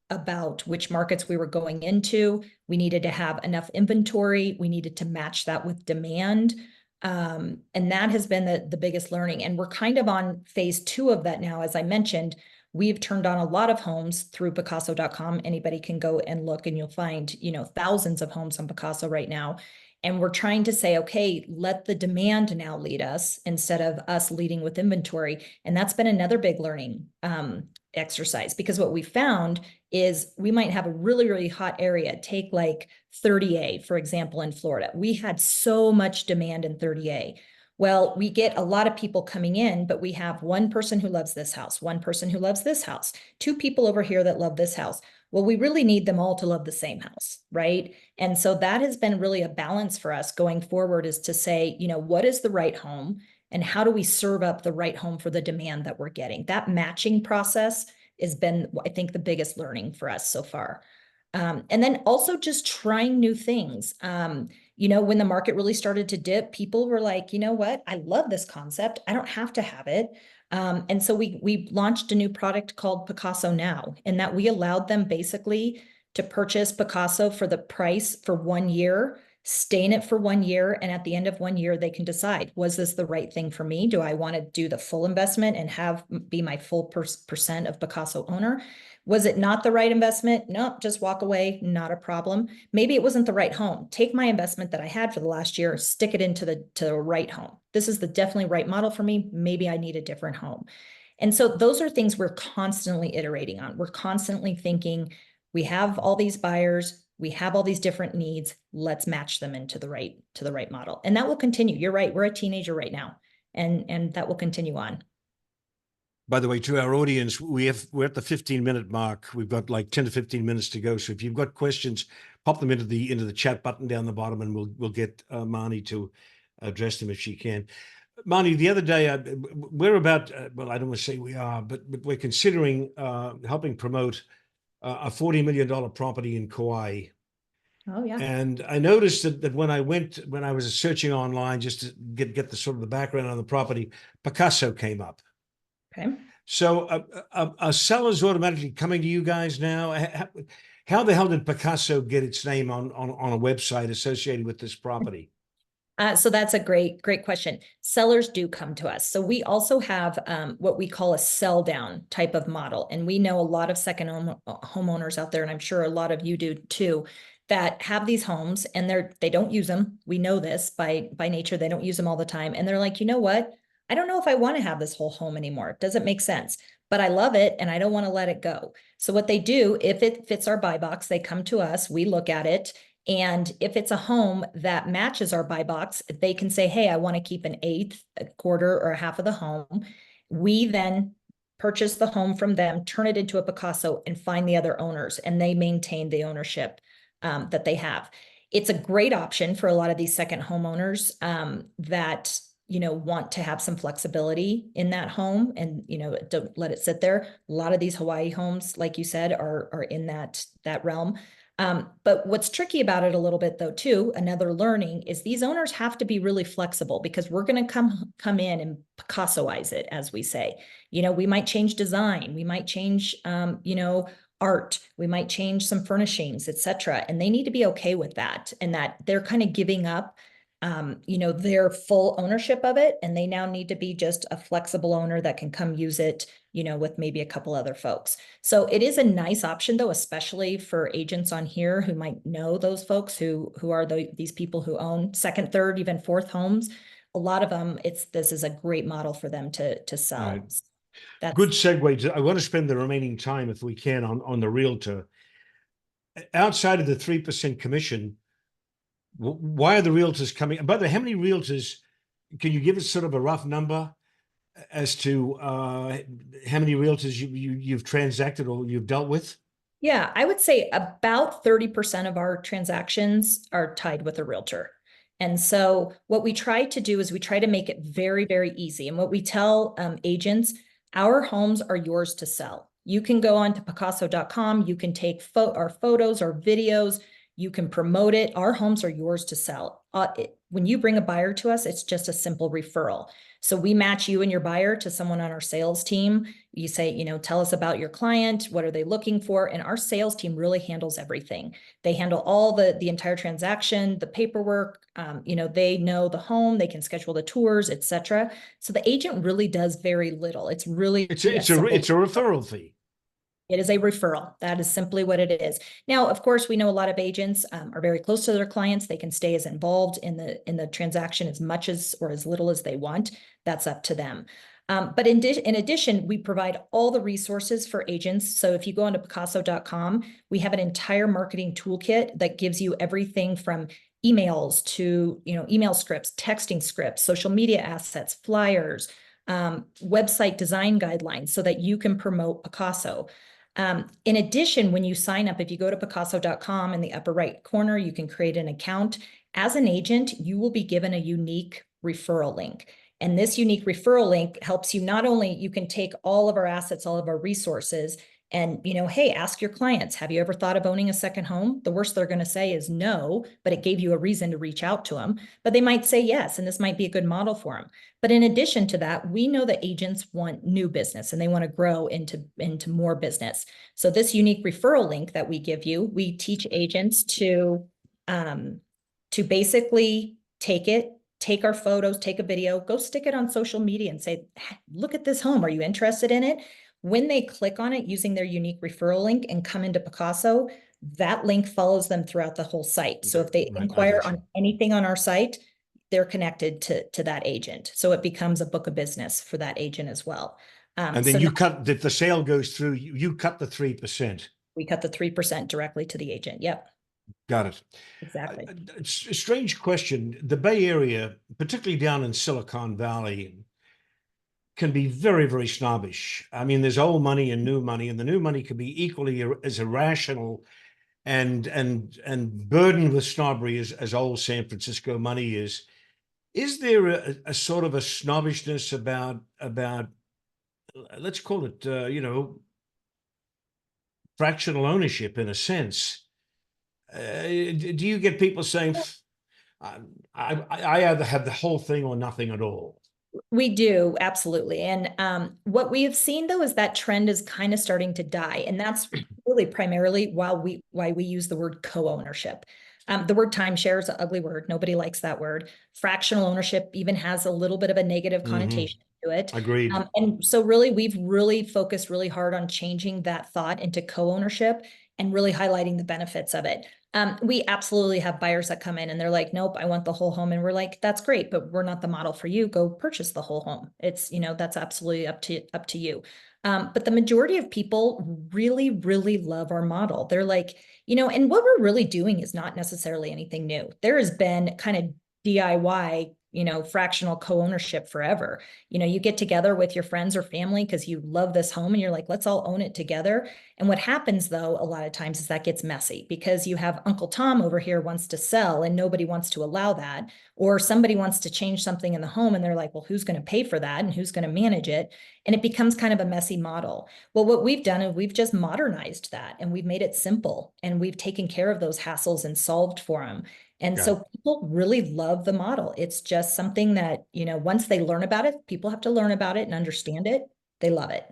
about which markets we were going into. We needed to have enough inventory. We needed to match that with demand. And that has been the biggest learning. And we're kind of on phase 2 of that now. As I mentioned, we've turned on a lot of homes through Picasso.com. Anybody can go and look, and you'll find, thousands of homes on Picasso right now. And we're trying to say, okay, let the demand now lead us instead of us leading with inventory. And that's been another big learning exercise, because what we found is we might have a really, really hot area. Take like 30A, for example, in Florida. We had so much demand in 30A. Well, we get a lot of people coming in, but we have one person who loves this house, one person who loves this house, 2 people over here that love this house. Well, we really need them all to love the same house, right? And so that has been really a balance for us going forward, is to say, what is the right home and how do we serve up the right home for the demand that we're getting? That matching process has been, I think, the biggest learning for us so far. And then also just trying new things. When the market really started to dip, people were like, you know what? I love this concept. I don't have to have it. And so we launched a new product called Picasso Now, and that we allowed them basically to purchase Picasso for the price for 1 year, stay in it for 1 year, and at the end of 1 year, they can decide, was this the right thing for me? Do I want to do the full investment and be my full percent of Picasso owner? Was it not the right investment? No, just walk away, not a problem. Maybe it wasn't the right home. Take my investment that I had for the last year, stick it into the right home. This is the definitely right model for me. Maybe I need a different home. And so those are things we're constantly iterating on. We're constantly thinking, we have all these buyers, we have all these different needs, let's match them into the right model. And that will continue. You're right, we're a teenager right now, and that will continue on. By the way, to our audience, we're at the 15-minute mark. We've got like 10 to 15 minutes to go. So if you've got questions, pop them into the chat button down the bottom, and we'll get Marnie to address them if she can. Marnie, the other day, we're about, well, I don't want to say we are, but we're considering helping promote a $40 million property in Kauai. Oh, yeah. And I noticed that when I was searching online just to get the sort of the background on the property, Picasso came up. Okay. So are sellers automatically coming to you guys now? How the hell did Picasso get its name on a website associated with this property? So that's a great question. Sellers do come to us. So we also have what we call a sell down type of model. And we know a lot of second homeowners out there, and I'm sure a lot of you do too, that have these homes and they don't use them. We know this by nature, they don't use them all the time. And they're like, you know what? I don't know if I want to have this whole home anymore. Does it make sense? But I love it and I don't want to let it go. So what they do, if it fits our buy box, they come to us, we look at it. And if it's a home that matches our buy box, they can say, hey, I want to keep an eighth, a quarter, or a half of the home. We then purchase the home from them, turn it into a Picasso, and find the other owners, and they maintain the ownership that they have. It's a great option for a lot of these second homeowners that want to have some flexibility in that home and don't let it sit there. A lot of these Hawaii homes, like you said, are in that realm. But what's tricky about it a little bit though, too, another learning is these owners have to be really flexible because we're going to come in and Picassoize it, as we say. We might change design, we might change, art, we might change some furnishings, etc. And they need to be okay with that, and that they're kind of giving up their full ownership of it. And they now need to be just a flexible owner that can come use it, with maybe a couple other folks. So it is a nice option though, especially for agents on here who might know those folks who are these people who own second, third, even fourth homes. A lot of them, this is a great model for them to sell. Right. That's good segue. I want to spend the remaining time, if we can, on the Realtor. Outside of the 3% commission, why are the realtors coming? And by the way, how many realtors, can you give us sort of a rough number as to how many realtors you've transacted or you've dealt with? Yeah, I would say about 30% of our transactions are tied with a realtor. And so what we try to do is we try to make it very, very easy. And what we tell agents, our homes are yours to sell. You can go on to Picasso.com, you can take our photos or videos, you can promote it. Our homes are yours to sell. When you bring a buyer to us, it's just a simple referral. So we match you and your buyer to someone on our sales team. You say, tell us about your client. What are they looking for? And our sales team really handles everything. They handle all the entire transaction, the paperwork. They know the home, they can schedule the tours, etc. So the agent really does very little. It's really it's a referral fee. It is a referral. That is simply what it is. Now, of course, we know a lot of agents are very close to their clients. They can stay as involved in the transaction as much as or as little as they want. That's up to them. But in addition, we provide all the resources for agents. So if you go onto Picasso.com, we have an entire marketing toolkit that gives you everything from emails to email scripts, texting scripts, social media assets, flyers, website design guidelines, so that you can promote Picasso. In addition, when you sign up, if you go to Picasso.com in the upper right corner, you can create an account. As an agent, you will be given a unique referral link. And this unique referral link helps you, not only you can take all of our assets, all of our resources, And, hey, ask your clients, have you ever thought of owning a second home? The worst they're going to say is no, but it gave you a reason to reach out to them. But they might say yes, and this might be a good model for them. But in addition to that, we know that agents want new business and they want to grow into more business. So this unique referral link that we give you, we teach agents to basically take our photos, take a video, go stick it on social media and say, look at this home. Are you interested in it? When they click on it using their unique referral link and come into Picasso, that link follows them throughout the whole site. So if they Right, I inquire got you. on anything on our site, they're connected to that agent. So it becomes a book of business for that agent as well. And then So you now cut the sale goes through, you cut the 3%. we cut the 3% directly to the agent. Yep, Got it. exactly. It's a strange question. The Bay Area, particularly down in Silicon Valley, can be very, very snobbish. I mean, there's old money and new money, and the new money can be equally as irrational and burdened with snobbery as old San Francisco money is. Is there a sort of a snobbishness about let's call it fractional ownership in a sense? Do you get people saying, I, I either have the whole thing or nothing at all? We do, absolutely. And what we have seen though is that trend is kind of starting to die. And that's really primarily why we use the word co-ownership. The word timeshare is an ugly word. Nobody likes that word. Fractional ownership even has a little bit of a negative Hmm. connotation to it. Agreed. And so really, we've really focused really hard on changing that thought into co-ownership and really highlighting the benefits of it. We absolutely have buyers that come in and they're like, nope, I want the whole home. And we're like, that's great, but we're not the model for you. Go purchase the whole home. It's, that's absolutely up to you. But the majority of people really, really love our model. They're like, and what we're really doing is not necessarily anything new. There has been kind of DIY, fractional co-ownership forever. You get together with your friends or family because you love this home and you're like, let's all own it together. And what happens though, a lot of times is that gets messy because you have Uncle Tom over here wants to sell and nobody wants to allow that. Or somebody wants to change something in the home and they're like, well, who's going to pay for that and who's going to manage it? And it becomes kind of a messy model. Well, what we've done is we've just modernized that and we've made it simple and we've taken care of those hassles and solved for them. And Got it. so people really love the model. It's just something that, once they learn about it, people have to learn about it and understand it. They love it.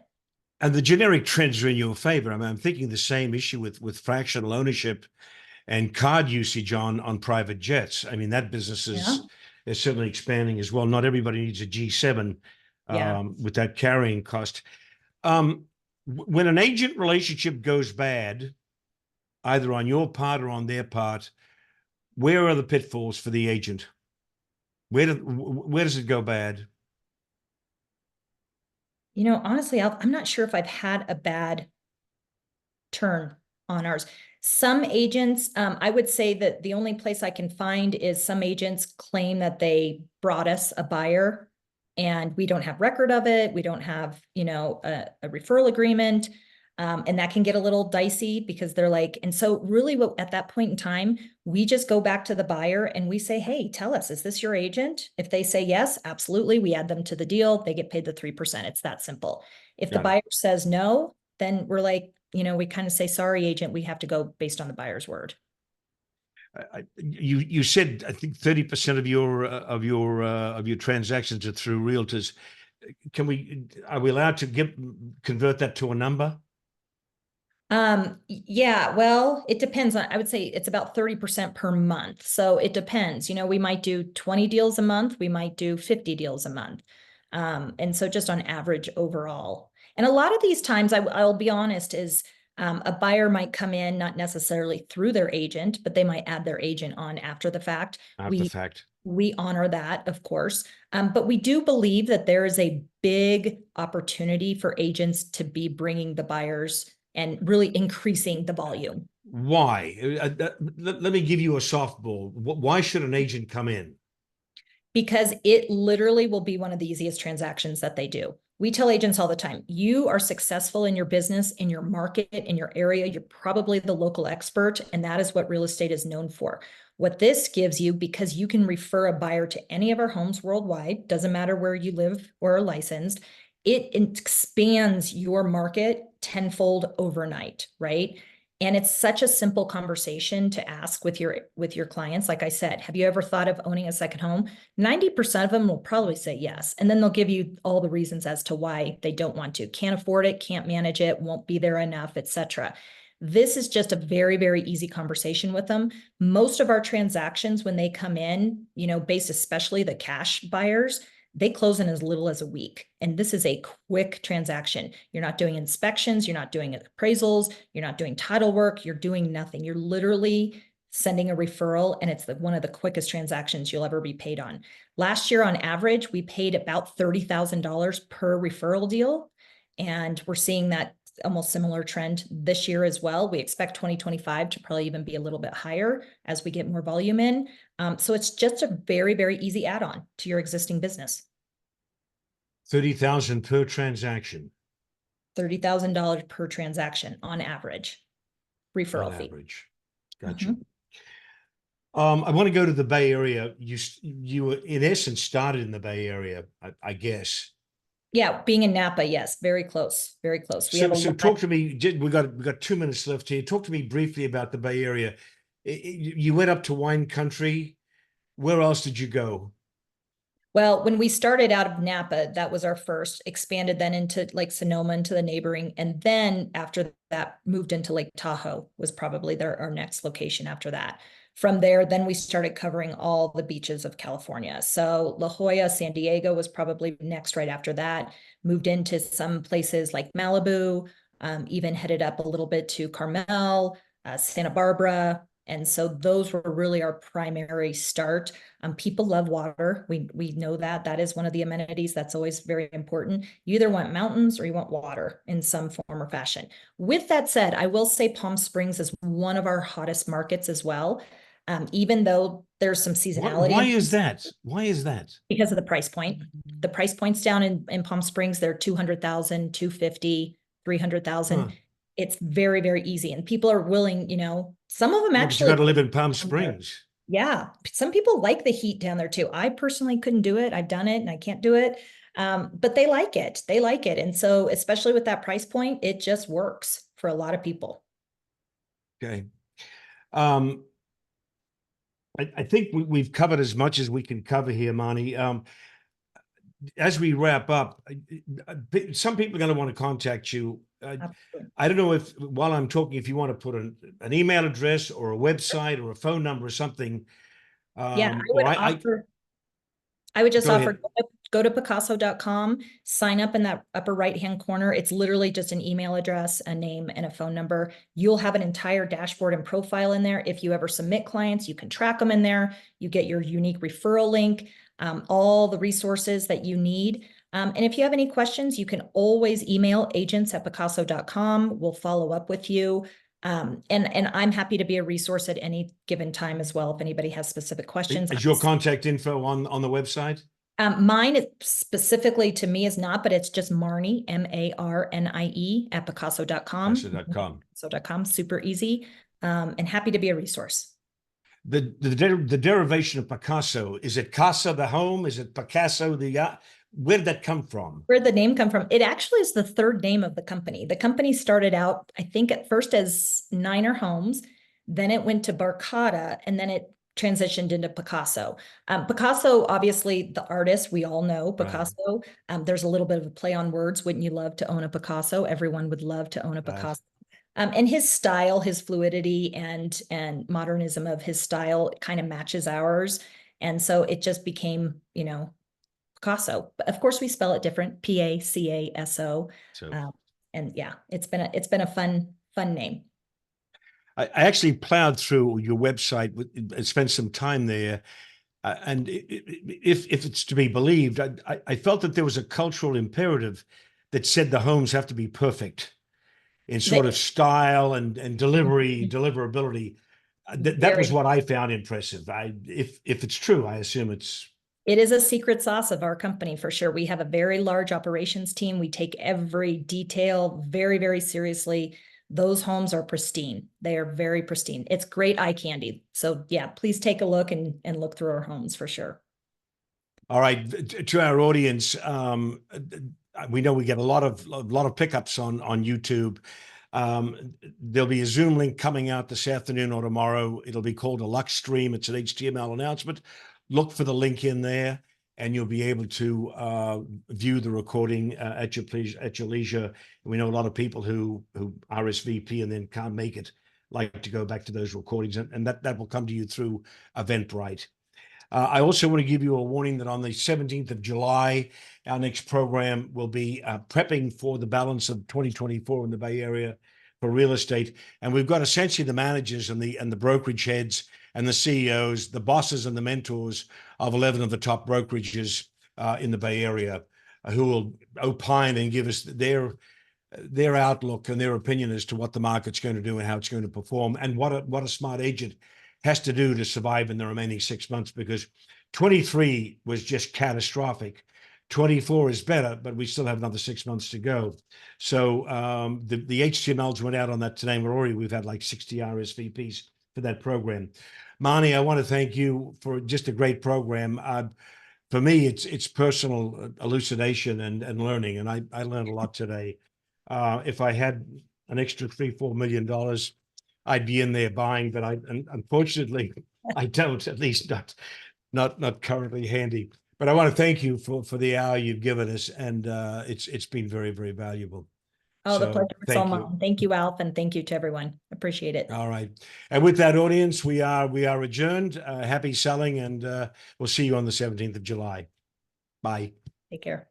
And the generic trends are in your favor. I mean, I'm thinking the same issue with fractional ownership and card usage on private jets. I mean, that business Yeah. is certainly expanding as well. Not everybody needs a G7 Yeah. with that carrying cost. When an agent relationship goes bad, either on your part or on their part, where are the pitfalls for the agent? Where does it go bad? Honestly, I'm not sure if I've had a bad turn on ours. Some agents, I would say that the only place I can find is some agents claim that they brought us a buyer and we don't have record of it. We don't have, a referral agreement. And that can get a little dicey because they're like, and so really at that point in time, we just go back to the buyer and we say, hey, tell us, is this your agent? If they say yes, absolutely. We add them to the deal. They get paid the 3%. It's that simple. If the Got it. buyer says no, then we're like, we kind of say, sorry, agent, we have to go based on the buyer's word. You said I think 30% of your transactions are through realtors. Are we allowed to convert that to a number? Yeah, well, it depends on, I would say it's about 30% per month. So it depends, we might do 20 deals a month. We might do 50 deals a month. And so just on average overall. And a lot of these times I'll be honest is, a buyer might come in, not necessarily through their agent, but they might add their agent on after the fact. After We fact. we honor that, of course. But we do believe that there is a big opportunity for agents to be bringing the buyers and really increasing the volume. Why? Let me give you a softball. Why should an agent come in? Because it literally will be one of the easiest transactions that they do. We tell agents all the time, you are successful in your business, in your market, in your area. You're probably the local expert, and that is what real estate is known for. What this gives you, because you can refer a buyer to any of our homes worldwide, doesn't matter where you live or are licensed, it expands your market tenfold overnight, right? And it's such a simple conversation to ask with your clients. Like I said, have you ever thought of owning a second home? 90% of them will probably say yes. And then they'll give you all the reasons as to why they don't want to. Can't afford it, can't manage it, won't be there enough, etc. This is just a very, very easy conversation with them. Most of our transactions, when they come in, based especially the cash buyers, they close in as little as a week. And this is a quick transaction. You're not doing inspections, you're not doing appraisals, you're not doing title work, you're doing nothing. You're literally sending a referral, and it's one of the quickest transactions you'll ever be paid on. Last year, on average, we paid about $30,000 per referral deal. And we're seeing that almost similar trend this year as well. We expect 2025 to probably even be a little bit higher as we get more volume in. So it's just a very, very easy add-on to your existing business. 30,000 per transaction. $30,000 per transaction on average, referral On fee. average. Gotcha. I want to go to the Bay Area. You in essence started in the Bay Area, I guess. Yeah, being in Napa, yes, very close, very close. We have So talk to me. We got 2 minutes left here. Talk to me briefly about the Bay Area. You went up to wine country. Where else did you go? Well, when we started out of Napa, that was our first, expanded then into Lake Sonoma, into the neighboring, and then after that moved into Lake Tahoe was probably our next location after that. From there, then we started covering all the beaches of California. So La Jolla, San Diego was probably next right after that. Moved into some places like Malibu, even headed up a little bit to Carmel, Santa Barbara. And so those were really our primary start. People love water. We know that is one of the amenities that's always very important. You either want mountains or you want water in some form or fashion. With that said, I will say Palm Springs is one of our hottest markets as well. Even though there's some seasonality. Why is that? Why is that? Because of the price point. The price points down in Palm Springs, they're 200,000, 250, 300,000. Huh. It's very, very easy. And people are willing, some of them Yeah, but you actually. got to live in Palm Springs. Yeah. Some people like the heat down there too. I personally couldn't do it. I've done it and I can't do it. But they like it. They like it. And so, especially with that price point, it just works for a lot of people. Okay. I think we've covered as much as we can cover here, Marnie. As we wrap up, some people are going to want to contact you. I don't know if while I'm talking, if you want to put an email address or a website or a phone number or something. Yeah, I would just offer go to Picasso.com, sign up in that upper right-hand corner. It's literally just an email address, a name, and a phone number. You'll have an entire dashboard and profile in there. If you ever submit clients, you can track them in there. You get your unique referral link, all the resources that you need. And if you have any questions, you can always email agents@Picasso.com. We'll follow up with you. And I'm happy to be a resource at any given time as well. If anybody has specific questions. Is your contact info on the website? Mine specifically to me is not, but it's just Marnie, MARNIE @Picasso.com. Picasso.com, super easy. And happy to be a resource. The derivation of Picasso, is it Casa, the home? Is it Picasso, where did that come from? Where did the name come from? It actually is the third name of the company. The company started out, I think at first as Niner Homes, then it went to Barcata, and then it transitioned into Picasso. Picasso, obviously the artist, we all know Picasso. Right. There's a little bit of a play on words. Wouldn't you love to own a Picasso? Everyone would love to own a Picasso. Right. And his style, his fluidity and modernism of his style kind of matches ours. And so it just became, Picasso. But of course, we spell it different, Pacaso. And yeah, it's been a fun name. I actually plowed through your website and spent some time there. And if it's to be believed, I felt that there was a cultural imperative that said the homes have to be perfect in sort of style and deliverability. That was what I found impressive. If it's true, I assume it is a secret sauce of our company for sure. We have a very large operations team. We take every detail very, very seriously. Those homes are pristine. They are very pristine. It's great eye candy. So yeah, please take a look and look through our homes for sure. All right, to our audience, we know we get a lot of pickups on YouTube. There'll be a Zoom link coming out this afternoon or tomorrow. It'll be called a Lux Stream. It's an HTML announcement. Look for the link in there, and you'll be able to view the recording at your leisure. We know a lot of people who RSVP and then can't make it, like to go back to those recordings, and that will come to you through Eventbrite. I also want to give you a warning that on the 17th of July, our next program will be prepping for the balance of 2024 in the Bay Area for real estate. And we've got essentially the managers and the brokerage heads and the CEOs, the bosses and the mentors of 11 of the top brokerages in the Bay Area who will opine and give us their outlook and their opinion as to what the market's going to do and how it's going to perform, and what a smart agent has to do to survive in the remaining 6 months, because 23 was just catastrophic. 24 is better, but we still have another 6 months to go. So the HTMLs went out on that today, and we've had like 60 RSVPs for that program. Mani, I want to thank you for just a great program. For me, it's personal elucidation and learning, and I learned a lot today. If I had an extra $3-4 million, I'd be in there buying, but unfortunately I don't, at least not currently handy. But I want to thank you for the hour you've given us, and it's been very, very valuable. Oh, the pleasure is all thank you. mine. Thank you, Alf, and thank you to everyone. Appreciate it. All right, and with that, audience, we are adjourned. Happy selling, and we'll see you on the 17th of July. Bye. Take care.